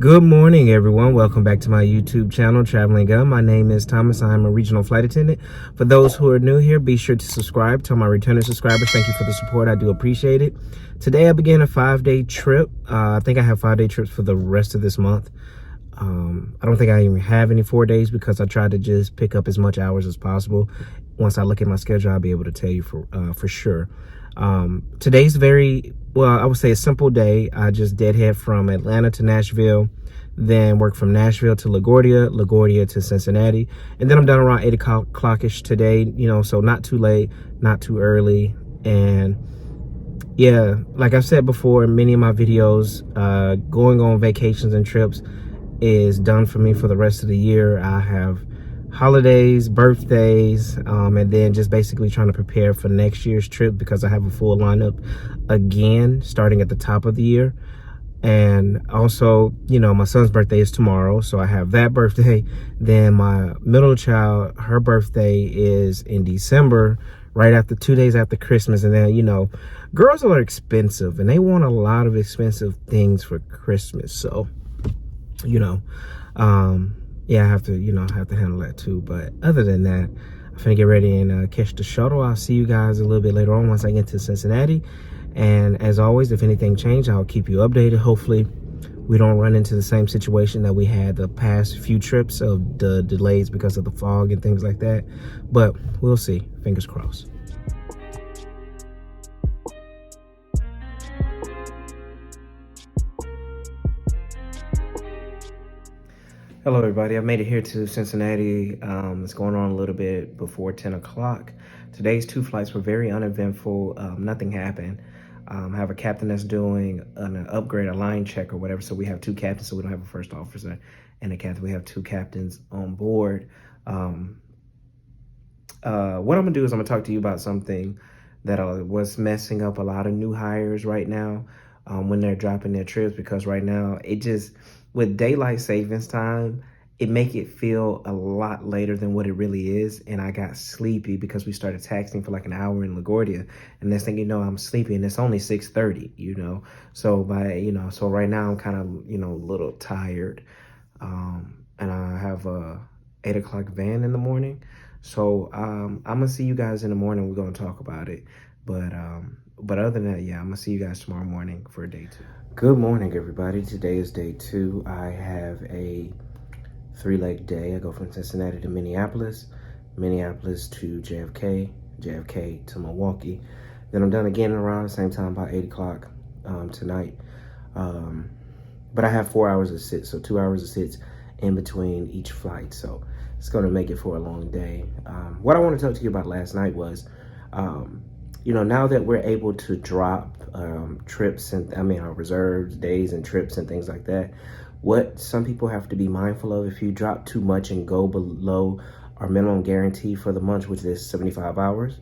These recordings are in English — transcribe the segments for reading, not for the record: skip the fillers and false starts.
Good morning, everyone. Welcome back to my YouTube channel, Traveling Gun. My name is Thomas. I'm a regional flight attendant. For those who are new here, be sure to subscribe. To my returning subscribers, thank you for the support. I do appreciate it. Today, I began a 5-day trip. I think I have 5-day trips for the rest of this month. I don't think I even have any 4 days because I tried to just pick up as much hours as possible. Once I look at my schedule, I'll be able to tell you for sure. Today's I would say a simple day. I just deadhead from Atlanta to Nashville, then work from Nashville to LaGuardia to Cincinnati, and then I'm done around 8 o'clock-ish today, so not too late, not too early. And yeah, like I've said before in many of my videos, going on vacations and trips is done for me for the rest of the year. I have holidays, birthdays, and then just basically trying to prepare for next year's trip because I have a full lineup again starting at the top of the year. And also, my son's birthday is tomorrow, so I have that birthday. Then my middle child, her birthday is in December, right after 2 days after Christmas. And then, girls are expensive and they want a lot of expensive things for Christmas. So, yeah, I have to handle that too. But other than that, I'm finna get ready and catch the shuttle. I'll see you guys a little bit later on once I get to Cincinnati. And as always, if anything changes, I'll keep you updated. Hopefully, we don't run into the same situation that we had the past few trips of the delays because of the fog and things like that. But we'll see. Fingers crossed. Hello, everybody. I made it here to Cincinnati. It's going on a little bit before 10 o'clock. Today's 2 flights were very uneventful. Nothing happened. I have a captain that's doing an upgrade, a line check or whatever. So we have 2 captains, so we don't have a first officer and a captain. We have 2 captains on board. What I'm gonna do is I'm gonna talk to you about something that was messing up a lot of new hires right now when they're dropping their trips, because right now with daylight savings time, it make it feel a lot later than what it really is. And I got sleepy because we started taxiing for like an hour in LaGuardia, and next thing you know, I'm sleepy and it's only 6:30, so so right now I'm kind of a little tired, and I have a 8 o'clock van in the morning. So I'm gonna see you guys in the morning. We're gonna talk about it, but other than that, yeah, I'm gonna see you guys tomorrow morning for day 2. Good morning, everybody. Today is day 2. I have a 3-leg day. I go from Cincinnati to Minneapolis, Minneapolis to JFK, JFK to Milwaukee. Then I'm done again around the same time, about 8 o'clock tonight. But I have 4 hours of sits, so 2 hours of sits in between each flight. So it's going to make it for a long day. What I want to talk to you about last night was, now that we're able to drop trips and our reserves, days and trips and things like that, what some people have to be mindful of: if you drop too much and go below our minimum guarantee for the month, which is 75 hours,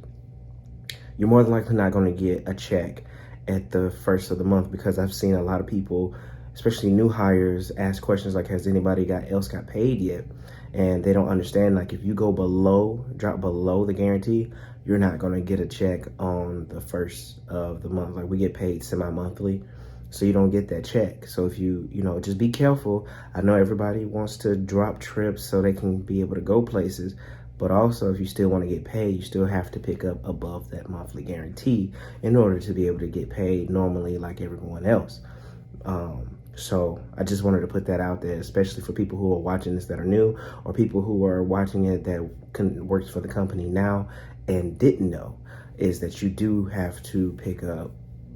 you're more than likely not going to get a check at the first of the month, because I've seen a lot of people, especially new hires, ask questions like, has anybody else got paid yet? And they don't understand, like, if you drop below the guarantee, you're not going to get a check on the first of the month. Like, we get paid semi-monthly, so you don't get that check. So if you just be careful. I know everybody wants to drop trips so they can be able to go places, but also if you still want to get paid, you still have to pick up above that monthly guarantee in order to be able to get paid normally like everyone else. So I just wanted to put that out there, especially for people who are watching this that are new, or people who are watching it that works for the company now and didn't know, is that you do have to pick up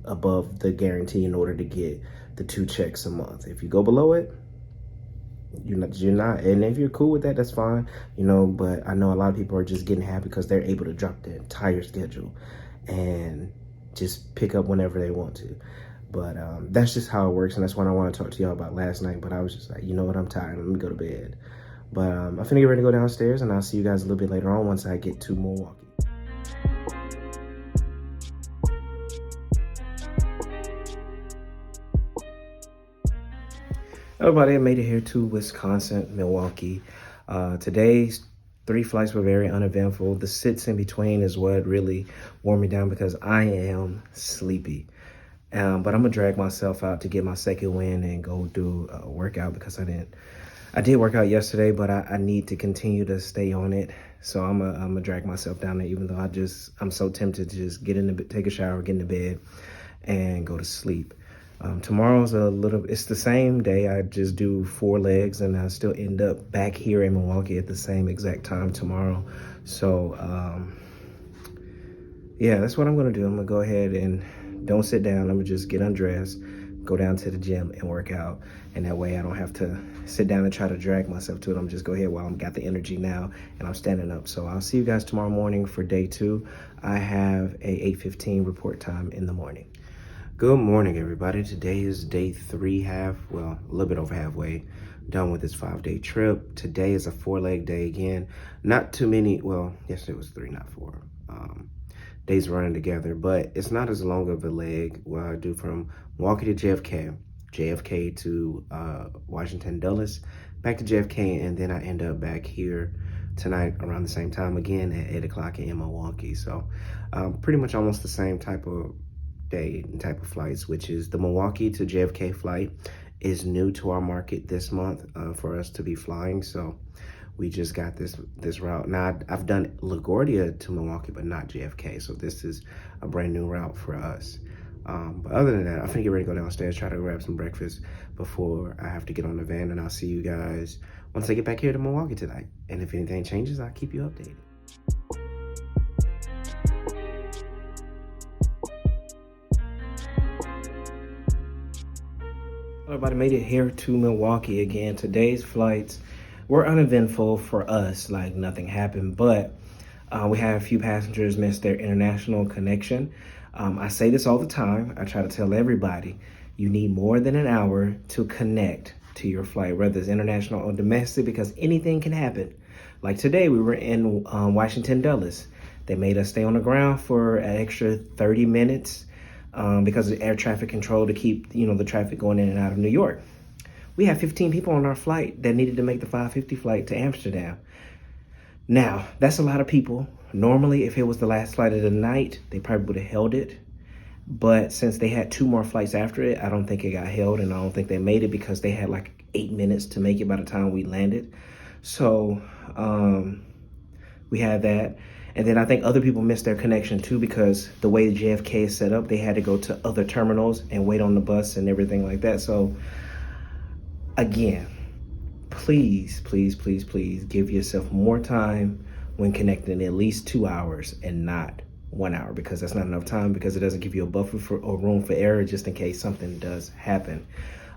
above the guarantee in order to get the 2 checks a month. If you go below it, you're not, and if you're cool with that, that's fine, but I know a lot of people are just getting happy because they're able to drop their entire schedule and just pick up whenever they want to. But that's just how it works, and that's what I want to talk to y'all about last night. But I was just like, you know what, I'm tired, let me go to bed. But I'm finna get ready to go downstairs, and I'll see you guys a little bit later on once I get to Milwaukee. Everybody, I made it here to Wisconsin, Milwaukee. Today's 3 flights were very uneventful. The sits in between is what really wore me down because I am sleepy. But I'm gonna drag myself out to get my second win and go do a workout because I did work out yesterday, but I need to continue to stay on it. So I'm gonna drag myself down there, even though I'm so tempted to just get in the, take a shower, get into bed, and go to sleep. Tomorrow's it's the same day. I just do 4 legs and I still end up back here in Milwaukee at the same exact time tomorrow. So, yeah, that's what I'm gonna do. I'm gonna go ahead and don't sit down. I'm gonna just get undressed, go down to the gym and work out. And that way I don't have to sit down and try to drag myself to it. I'm just go ahead while I've got the energy now and I'm standing up. So I'll see you guys tomorrow morning for day 2. I have a 8:15 report time in the morning. Good morning, everybody. Today is day 3, a little bit over halfway done with this 5-day trip. Today is a 4-leg day again. Not too many, well, yesterday was 3, not 4. Days running together, but it's not as long of a leg. What I do from Milwaukee to JFK to Washington Dulles, back to JFK, and then I end up back here tonight around the same time again at 8 o'clock in Milwaukee. So pretty much almost the same type of day and type of flights, which is the Milwaukee to JFK flight is new to our market this month for us to be flying. So we just got this route. Now, I've done LaGuardia to Milwaukee, but not JFK. So this is a brand new route for us. But other than that, I'm gonna get ready to go downstairs, try to grab some breakfast before I have to get on the van, and I'll see you guys once I get back here to Milwaukee tonight. And if anything changes, I'll keep you updated. Everybody made it here to Milwaukee again. Today's flights were uneventful for us, like nothing happened, but we had a few passengers miss their international connection. I say this all the time. I try to tell everybody, you need more than an hour to connect to your flight, whether it's international or domestic, because anything can happen. Like today, we were in Washington Dulles. They made us stay on the ground for an extra 30 minutes because of air traffic control to keep the traffic going in and out of New York. We had 15 people on our flight that needed to make the 5:50 flight to Amsterdam. Now, that's a lot of people. Normally, if it was the last flight of the night, they probably would have held it. But since they had 2 more flights after it, I don't think it got held, and I don't think they made it because they had like 8 minutes to make it by the time we landed. So we had that. And then I think other people missed their connection too because the way the JFK is set up, they had to go to other terminals and wait on the bus and everything like that. So again, please, please, please, please give yourself more time when connecting, at least 2 hours and not 1 hour, because that's not enough time, because it doesn't give you a buffer or room for error just in case something does happen.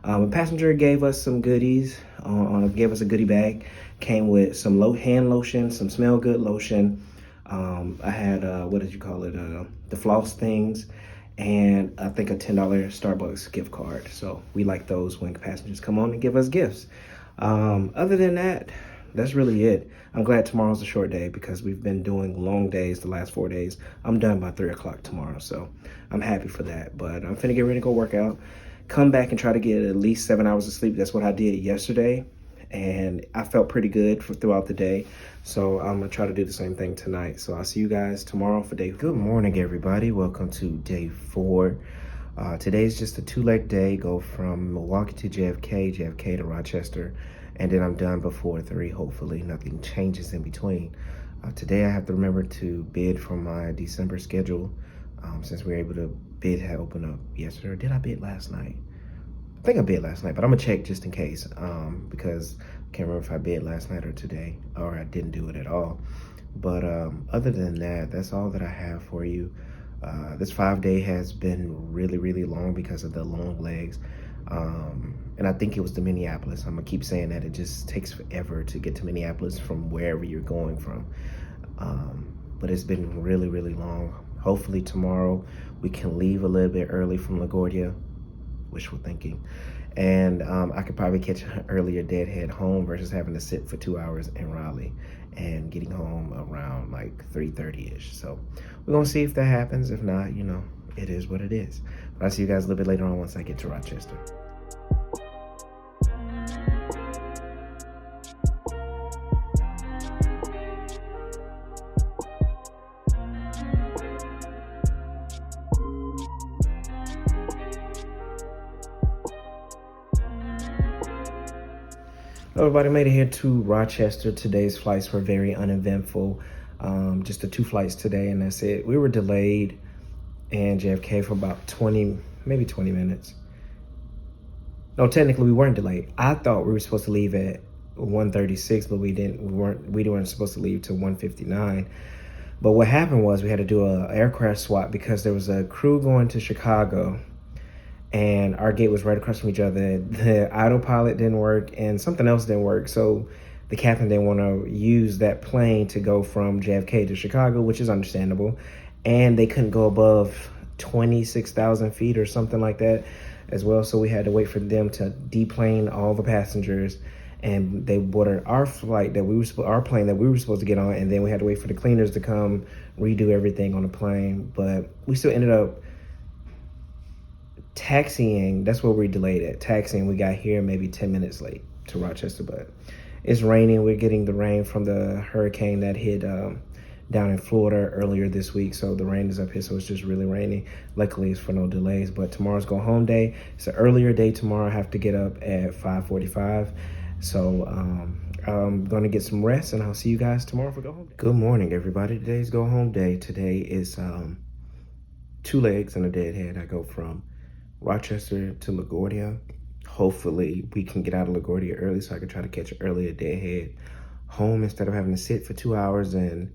A passenger gave us some goodies, gave us a goodie bag, came with some hand lotion, some smell good lotion. I had, the floss things, and I think a $10 Starbucks gift card. So we like those when passengers come on and give us gifts. Other than that, that's really it. I'm glad tomorrow's a short day because we've been doing long days the last 4 days. I'm done by 3 o'clock tomorrow, so I'm happy for that. But I'm finna get ready to go work out, come back and try to get at least 7 hours of sleep. That's what I did yesterday, and I felt pretty good throughout the day. So I'm gonna try to do the same thing tonight. So I'll see you guys tomorrow for day 4. Good morning, everybody. Welcome to day 4. Today's just a 2-leg day. Go from Milwaukee to JFK to Rochester, and then I'm done before 3. Hopefully nothing changes in between. Today I have to remember to bid for my December schedule, since we were able to bid had opened up yesterday. Or did I bid last night? I think I bid last night, but I'm gonna check just in case, because I can't remember if I bid last night or today, or I didn't do it at all. But other than that, that's all that I have for you. This 5-day has been really, really long because of the long legs. And I think it was the Minneapolis. I'm gonna keep saying that. It just takes forever to get to Minneapolis from wherever you're going from. But it's been really, really long. Hopefully tomorrow we can leave a little bit early from LaGuardia, wishful thinking. And I could probably catch an earlier deadhead home versus having to sit for 2 hours in Raleigh and getting home around like 3:30-ish. So we're gonna see if that happens. If not, it is what it is. But I'll see you guys a little bit later on once I get to Rochester. Everybody made it here to Rochester. Today's flights were very uneventful. Just the 2 flights today, and that's it. We were delayed in JFK for about 20, maybe 20 minutes. No, technically we weren't delayed. I thought we were supposed to leave at 1:36, but we didn't. We weren't supposed to leave till 1:59. But what happened was we had to do an aircraft swap because there was a crew going to Chicago, and our gate was right across from each other. The autopilot didn't work, and something else didn't work. So the captain didn't want to use that plane to go from JFK to Chicago, which is understandable. And they couldn't go above 26,000 feet or something like that as well. So we had to wait for them to deplane all the passengers, and they boarded our flight that our plane that we were supposed to get on, and then we had to wait for the cleaners to come redo everything on the plane. But we still ended up taxiing. That's where we delayed at. Taxiing, we got here maybe 10 minutes late to Rochester, but it's raining. We're getting the rain from the hurricane that hit down in Florida earlier this week. So the rain is up here, so it's just really raining. Luckily, it's for no delays, but tomorrow's go home day. It's an earlier day tomorrow. I have to get up at 5:45. So I'm gonna get some rest, and I'll see you guys tomorrow for go home day. Good morning, everybody. Today's go home day. Today is 2 legs and a deadhead. I go from Rochester to LaGuardia. Hopefully we can get out of LaGuardia early so I can try to catch an earlier deadhead home instead of having to sit for 2 hours and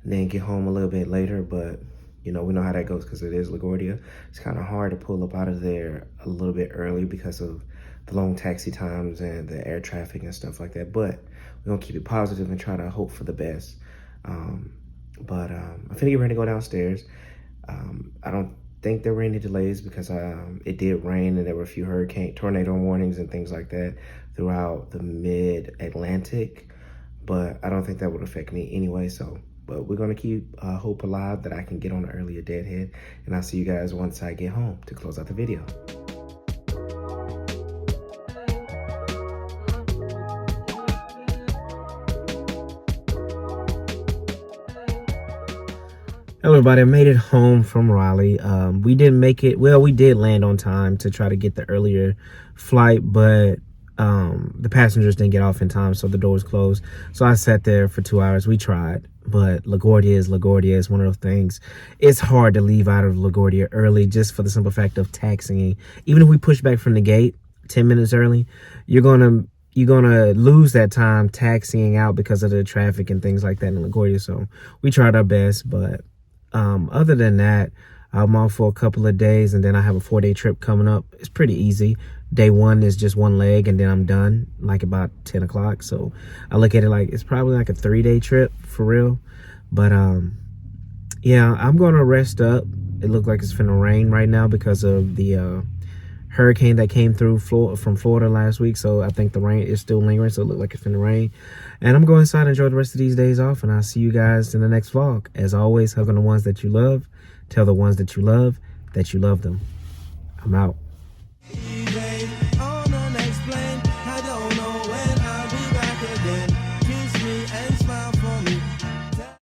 then get home a little bit later. But you know, we know how that goes because it is LaGuardia. It's kind of hard to pull up out of there a little bit early because of the long taxi times and the air traffic and stuff like that. But we're gonna keep it positive and try to hope for the best. I'm finna get ready to go downstairs. I don't think there were any delays because it did rain and there were a few tornado warnings and things like that throughout the mid-Atlantic, but I don't think that would affect me anyway. But we're gonna keep hope alive that I can get on an earlier deadhead, and I'll see you guys once I get home to close out the video. Hello everybody, I made it home from Raleigh. We didn't make it, well, we did land on time to try to get the earlier flight, but the passengers didn't get off in time, so the doors closed. So I sat there for 2 hours. We tried, but LaGuardia is one of those things. It's hard to leave out of LaGuardia early just for the simple fact of taxiing. Even if we push back from the gate 10 minutes early, you're gonna lose that time taxiing out because of the traffic and things like that in LaGuardia. So we tried our best, but other than that, I'm off for a couple of days, and then I have a 4-day trip coming up. It's pretty easy. Day 1 is just 1 leg, and then I'm done like about 10 o'clock. So I look at it like it's probably like a 3-day trip for real. But yeah, I'm gonna rest up. It looked like it's finna rain right now because of the hurricane that came through from Florida last week. So I think the rain is still lingering, so it looks like it's finna rain. And I'm going inside and enjoy the rest of these days off, and I'll see you guys in the next vlog. As always, hug on the ones that you love. Tell the ones that you love them. I'm out.